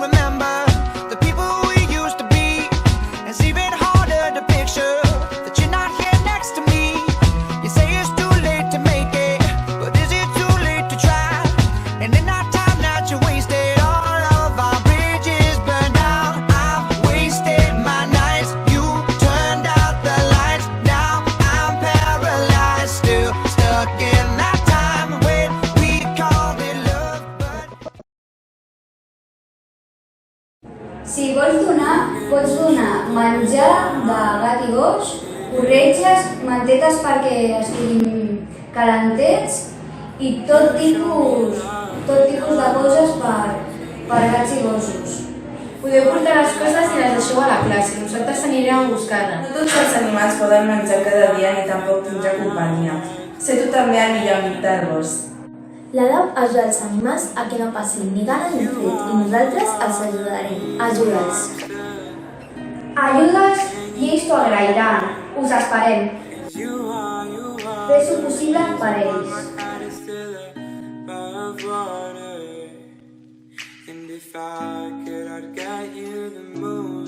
remember the people we used to be. It's even harder to picture that you're not here next to me. You say it's too late to make it, but is it too late to try? And in that time that you wasted, all of our bridges burned out. I've wasted my nights, you turned out the lights. Now I'm paralyzed, still stuck in that time when we called it love, but si vols donar, pots donar menjar de gat i gos, corretges, mantetes perquè estiguin calentets i tot tipus de coses per gats i gossos. Podeu portar les coses i les deixeu a la classe, nosaltres anirem a buscar-les. No tots els animals poden menjar cada dia ni tampoc tindre companyia. Sé tu també el millor amic del gos. La Lau ajuda els animals a que no passin ni gana ni fred i nosaltres els ajudarem. Ajuda'ls. Ajudes i ells t'ho agrairan. Us esperem. Fes-ho possible per ells. and if I could, I'd get you the moon.